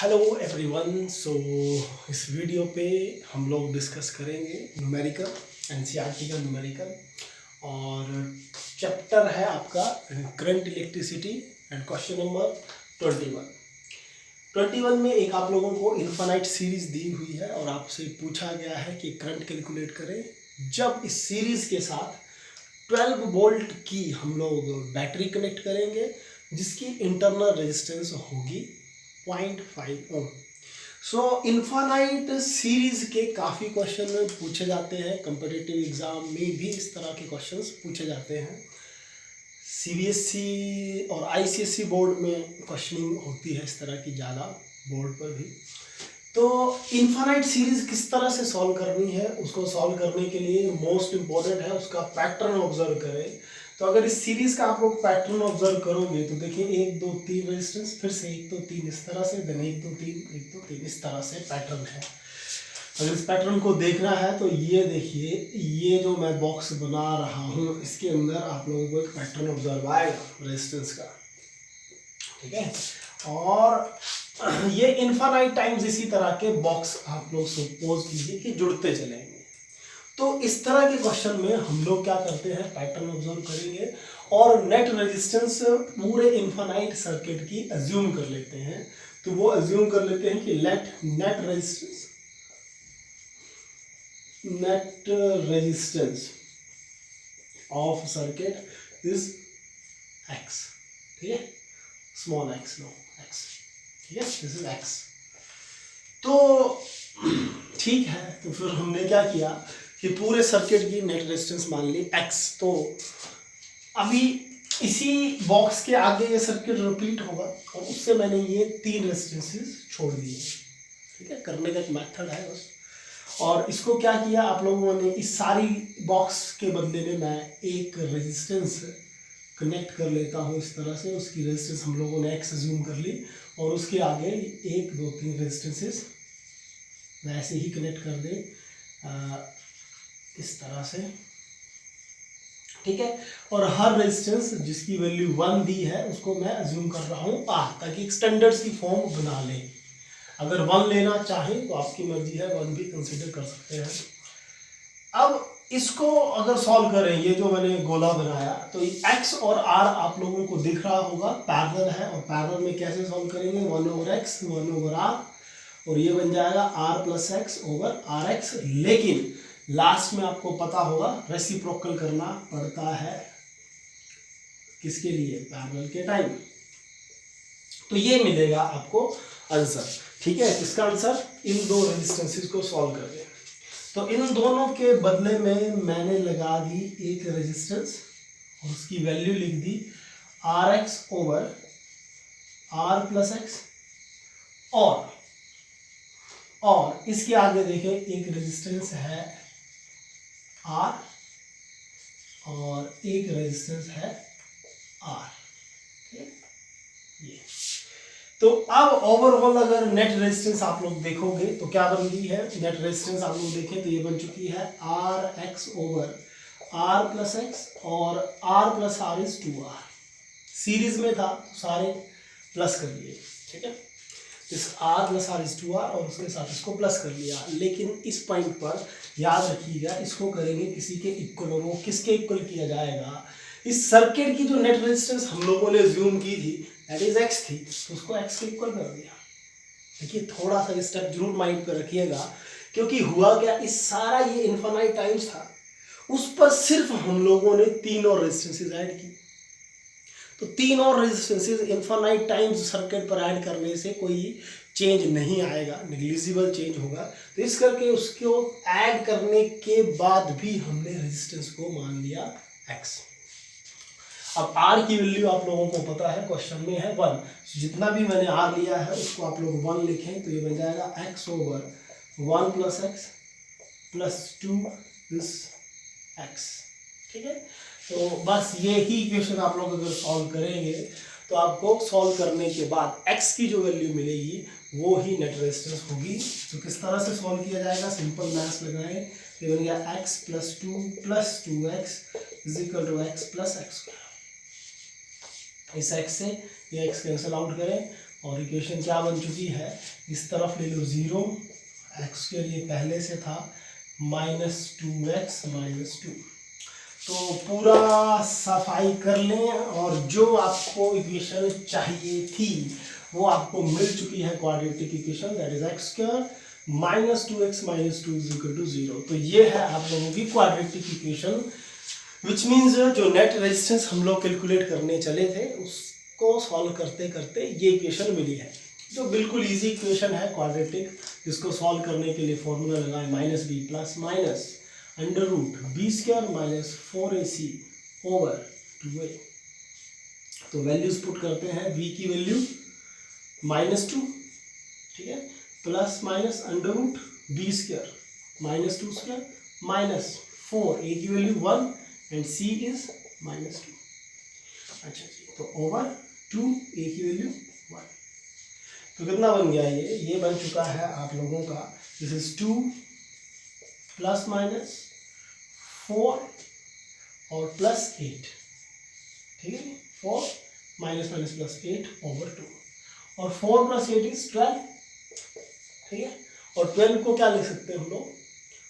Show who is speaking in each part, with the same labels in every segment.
Speaker 1: Hello everyone. इस video पे हम लोग डिस्कस करेंगे न्यूमेरिकल, एनसीईआरटी का न्यूमेरिकल, और चैप्टर है आपका current electricity and question number 21 में एक आप लोगों को इन्फानाइट सीरीज दी हुई है और आपसे पूछा गया है कि करंट कैलकुलेट करें जब इस सीरीज के साथ 12 वोल्ट की हम लोग बैटरी कनेक्ट करेंगे जिसकी इंटरनल रेजिस्टेंस होगी 0.5 ओम। इन्फानाइट सीरीज के काफ़ी क्वेश्चन पूछे जाते हैं, कम्पिटिटिव एग्जाम में भी इस तरह के क्वेश्चंस पूछे जाते हैं। सीबीएसई और आईसीएसई बोर्ड में क्वेश्चनिंग होती है इस तरह की ज़्यादा, बोर्ड पर भी। तो इन्फानाइट सीरीज किस तरह से सॉल्व करनी है, उसको सॉल्व करने के लिए मोस्ट इम्पॉर्टेंट है उसका पैटर्न ऑब्जर्व करें। तो अगर इस सीरीज का आप लोग पैटर्न ऑब्जर्व करोगे तो देखिए 1 2 3 रेजिस्टेंस, फिर से 1 2 3 इस तरह से, देन 1 2 3 1 2 3 इस तरह से पैटर्न है। अगर इस पैटर्न को देखना है तो ये देखिए, ये जो मैं बॉक्स बना रहा हूँ इसके अंदर आप लोगों को एक पैटर्न ऑब्जर्व आएगा रेजिस्टेंस का, ठीक है। और ये इन्फानाइट टाइम्स इसी तरह के बॉक्स आप लोग सपोज कीजिए कि जुड़ते चलेंगे। तो इस तरह के क्वेश्चन में हम लोग क्या करते हैं, पैटर्न ऑब्जर्व करेंगे और नेट रेजिस्टेंस पूरे इन्फानाइट सर्किट की अज्यूम कर लेते हैं। तो वो अज्यूम कर लेते हैं कि net resistance of circuit is x, ठीक है, स्मॉल एक्स, नो एक्स, ठीक है, दिस इज एक्स। तो ठीक है, तो फिर हमने क्या किया कि पूरे सर्किट की नेट रेजिस्टेंस मान ली x। तो अभी इसी बॉक्स के आगे ये सर्किट रिपीट होगा और उससे मैंने ये 3 रेजिस्टेंसेस छोड़ दिए, ठीक है। करने का एक मेथड है बस। और इसको क्या किया आप लोगों ने, इस सारी बॉक्स के बदले में मैं एक रेजिस्टेंस कनेक्ट कर लेता हूँ इस तरह से, उसकी रेजिस्टेंस हम लोगों ने x अज्यूम कर ली और उसके आगे 1 2 3 रेजिस्टेंसेस वैसे ही कनेक्ट कर दे इस तरह से, ठीक है। और हर रेजिस्टेंस जिसकी वैल्यू 1 दी है उसको मैं अज्यूम कर रहा हूँ r, ताकि एक स्टैंडर्ड्स की फॉर्म बना ले। अगर 1 लेना चाहें तो आपकी मर्जी है, 1 भी कंसिडर कर सकते हैं। अब इसको अगर सॉल्व करें, ये जो मैंने गोला बनाया, तो x और r आप लोगों को दिख रहा होगा पैरेलल है, और पैरेलल में कैसे सॉल्व करेंगे, 1/x 1/r, और ये बन जाएगा r + x ओवर rx। लेकिन लास्ट में आपको पता होगा रेसिप्रोकल करना पड़ता है किसके लिए, पैरेलल के टाइम। तो ये मिलेगा आपको आंसर, ठीक है। इसका आंसर इन दो रेजिस्टेंसेस को सॉल्व करके, तो इन दोनों के बदले में मैंने लगा दी एक रेजिस्टेंस और उसकी वैल्यू लिख दी rx ओवर r + x, और इसके आगे देखें एक रेजिस्टेंस है R और एक रेजिस्टेंस है R, ये। तो अब ओवरऑल अगर नेट रेजिस्टेंस आप लोग देखोगे तो क्या बन गई है, नेट रेजिस्टेंस आप लोग देखें तो ये बन चुकी है Rx ओवर R + x, और R + R is 2R। Series में था तो सारे प्लस कर लिए, ठीक है। इस R + R इज 2R और उसके साथ इसको प्लस कर लिया। लेकिन इस पॉइंट पर याद रखिएगा, इसको करेंगे किसी के इक्वल, और वो किसके इक्वल किया जाएगा, इस सर्किट की जो नेट रेजिस्टेंस हम लोगों ने अज्यूम की थी दैट इज x थी, तो उसको x के इक्वल कर दिया। देखिए थोड़ा सा स्टेप जरूर माइंड पर रखिएगा, क्योंकि हुआ क्या, इस सारा ये इन्फानाइट टाइम्स था, उस पर सिर्फ हम लोगों ने 3 और रेजिस्टेंसेस ऐड की। तो 3 और रेजिस्टेंसेस इन्फानाइट टाइम्स सर्किट पर ऐड करने से कोई चेंज नहीं आएगा, निग्लिजिबल चेंज होगा। तो इस करके उसको ऐड करने के बाद भी हमने रेजिस्टेंस को मान लिया x। अब r की वैल्यू आप लोगों को पता है, क्वेश्चन में है 1, जितना भी मैंने r लिया है उसको आप लोग 1 लिखें, तो ये बन जाएगा x over 1 + x + 2 this x, ठीक है। तो बस ये ही इक्वेशन आप लोग अगर सॉल्व करेंगे तो आपको सॉल्व करने के बाद x की जो वैल्यू मिलेगी वो ही नेट रेजिस्टेंस होगी। तो किस तरह से सॉल्व किया जाएगा, सिंपल मैथ्स लगाएं, ये बन गया x + 2 + 2x = x + x²। इस x से ये x कैंसिल आउट करें और इक्वेशन क्या बन चुकी है, इस तरफ ले लो 0, एक्स स्क्वायर ये पहले से था -2x -2। तो पूरा सफाई कर लें और जो आपको इक्वेशन चाहिए थी वो आपको मिल चुकी है, quadratic equation, that is x square -2x -2 = 0। तो ये है आप लोगों की क्वाड्रेटिक इक्वेशन, विच मीन्स जो नेट रेजिस्टेंस हम लोग कैलकुलेट करने चले थे उसको सॉल्व करते करते ये इक्वेशन मिली है, जो बिल्कुल इजी इक्वेशन है क्वाड्रेटिक, जिसको सॉल्व करने के लिए फॉर्मूला लगाए -b plus minus √b² -4ac over 2a। तो वैल्यूज पुट करते हैं, v की वैल्यू -2, ठीक है, प्लस माइनस √b² -2² -4, a की वैल्यू 1 एंड c इज -2। अच्छा जी, तो ओवर 2, a की वैल्यू 1। तो कितना बन गया, ये बन चुका है आप लोगों का, दिस इज 2 प्लस माइनस 4 और प्लस 8, ठीक है, 4 माइनस माइनस प्लस 8 ओवर 2, और 4 प्लस 8 इज 12, ठीक है। और 12 को क्या लिख सकते हैं हम लोग,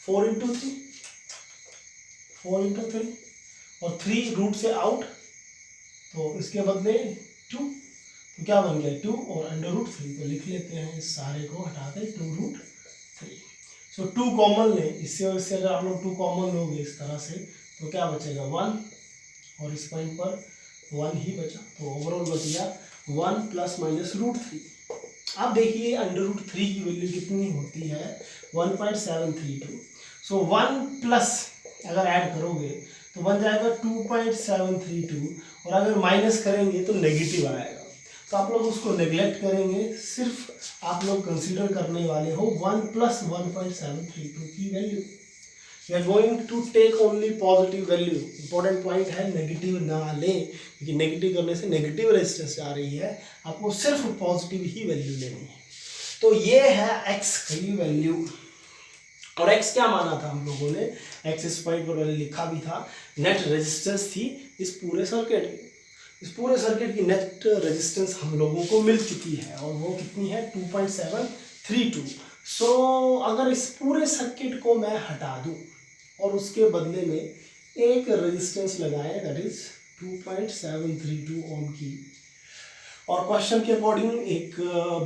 Speaker 1: 4 × 3, 4 × 3, और 3 रूट से आउट, तो इसके बदले 2, तो क्या बन गया 2 और √3, तो लिख लेते हैं इस सारे को हटा के 2√3। सो 2 कॉमन ले, इससे और इससे अगर आप लोग 2 कॉमन लोगे इस तरह से, तो क्या बचेगा 1, और इस पॉइंट पर 1 ही बचा, तो ओवरऑल बच गया 1 प्लस माइनस √3। अब देखिए √3 की वैल्यू कितनी होती है, 1.732। सो 1 प्लस अगर ऐड करोगे तो बन जाएगा 2.732, और अगर माइनस करेंगे तो नेगेटिव आएगा, तो आप लोग उसको नेग्लेक्ट करेंगे, सिर्फ आप लोग कंसीडर करने वाले हो 1 प्लस 1.732 की value. We are going to take only positive value. Important point है, नेगेटिव ना लें, क्योंकि नेगेटिव करने से नेगेटिव रेजिस्टेंस आ रही है, आपको सिर्फ पॉजिटिव ही वैल्यू लेनी है। तो ये है x की वैल्यू, और x क्या माना था हम लोगों ने, x इस पॉइंट पर मैंने लिखा भी था, नेट रेजिस्टेंस थी इस पूरे सर्किट की। इस पूरे सर्किट की नेट रेजिस्टेंस हम लोगों को मिल चुकी है, और वो कितनी है 2.732। सो अगर इस पूरे सर्किट को मैं हटा दूं और उसके बदले में एक रेजिस्टेंस लगाए, दैट इज 2.732 ओम की, और क्वेश्चन के अकॉर्डिंग एक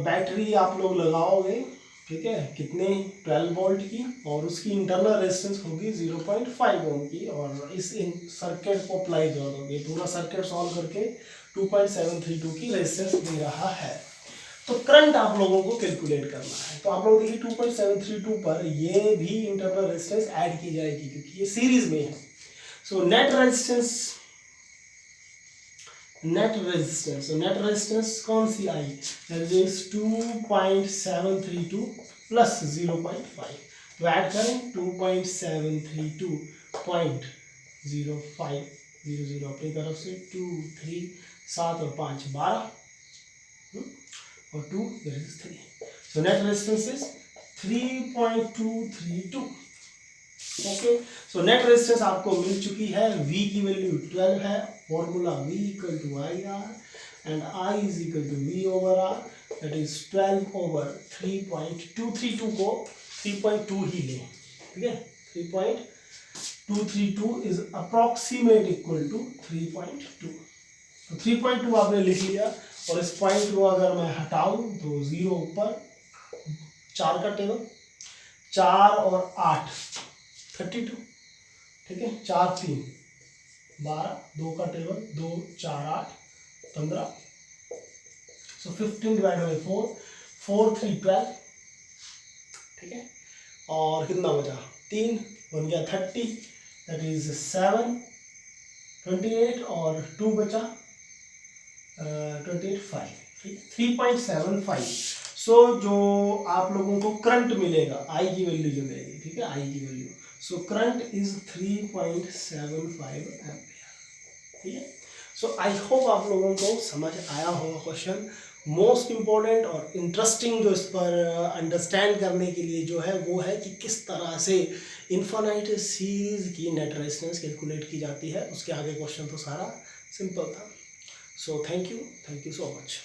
Speaker 1: बैटरी आप लोग लगाओगे, ठीक है, कितने 12 वोल्ट की, और उसकी इंटरनल रेजिस्टेंस होगी 0.5 ओम की, और इस सर्किट को अप्लाई कर दोगे, पूरा सर्किट सॉल्व करके 2.732 की रेजिस्टेंस दे रहा है। तो करंट आप लोगों को कैलकुलेट करना है, तो आप लोग देखिए 2.732 पर ये भी इंटरनल रेजिस्टेंस ऐड की जाएगी, क्योंकि ये सीरीज में है। सो नेट रेजिस्टेंस कौन सी आई, दैट इज 2.732 प्लस 0.5, तो ऐड करें 2.732.0500 अपनी तरफ से, 2 3 7 और 5 12 और 2 3, so net resistance is 3.232। Okay, so net resistance आपको मिल चुकी है, V की वैल्यू 12 है, formula V = IR and I = V/R, that is 12 over 3.232 को 3.2 ही लें, ठीक है, 3.232 इज अप्रॉक्सीमेट इक्वल टू 3.2। तो 3.2 आपने लिख लिया, और इस पॉइंट को अगर मैं हटाऊं तो 0 ऊपर, 4 का टेबल, 4 और 8 32, ठीक है, 4 3 12, 2 का टेबल, 2 4 8 15, सो 15/4, 4 3 12, ठीक है, और कितना बचा 3, बन गया 30, दैट इज 7 28, और 2 बचा 28 5, ठीक, 3.75। सो जो आप लोगों को करंट मिलेगा, आई की वैल्यू जो मिलेगी, ठीक है, आई की value, so current is 3.75 ampere, ठीक है। सो आई होप आप लोगों को समझ आया होगा क्वेश्चन। मोस्ट इम्पोर्टेंट और इंटरेस्टिंग जो इस पर अंडरस्टैंड करने के लिए जो है वो है कि किस तरह से इन्फिनाइट सीरीज की नेट रेजिस्टेंस कैलकुलेट की जाती है। उसके आगे क्वेश्चन तो सारा सिंपल था। So thank you so much.